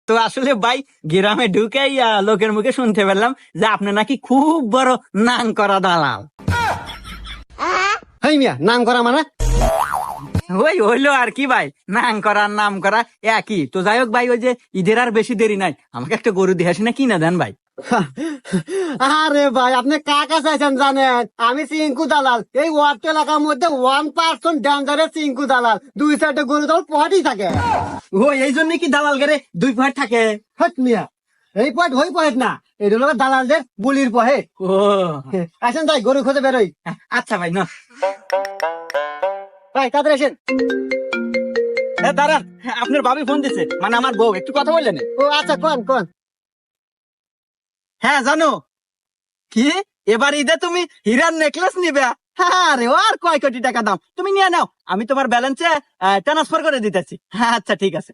তো আসলে ভাই গ্রামে ঢুকে লোকের মুখে শুনতে পেলাম যে আপনি নাকি খুব বড় নাং করা দালাল। হাই মিয়া, নাম করা মানে? ওই হইলো আর কি ভাই, নাং করার নাম করা একই তো। যাই হোক ভাই, ওই যে ঈদের আর বেশি দেরি নাই, আমাকে একটা গরু দিয়ে আসি না কিনা দেন ভাই। আরে ভাই, আপনি কাকা চাইছেন জানেন? আমি চিঙ্কু দালাল। এই ওয়ার্ড এলাকার মধ্যে 1% ডেঞ্জারের চিঙ্কু দালাল। দুই সাইডে গরু দল পহাটি থাকে। ও এই জন্য কি দালাল গেরে দুই পয়েন্ট থাকে? হট মিয়া, এই পয়েন্ট হই পয়েন্ট না, এটা হলো দালালদের বুলির পহে। ও আসেন তাই গরু খোঁজে বেরোই। আচ্ছা ভাই, না ভাই তাড়াতাড়ি আসেন। দাঁড়ান, আপনার ভাবি ফোন দিছে, মানে আমার বউ, একটু কথা বললেন। ও আচ্ছা, কোন কোন। হ্যাঁ জানো কি, এবার ঈদে তুমি হীরার নেকলেস নিবে? আরে ও আর কয় কোটি টাকা দাম, তুমি নিয়ে নাও, আমি তোমার ব্যালেন্সে ট্রান্সফার করে দিতেছি। হ্যাঁ আচ্ছা ঠিক আছে।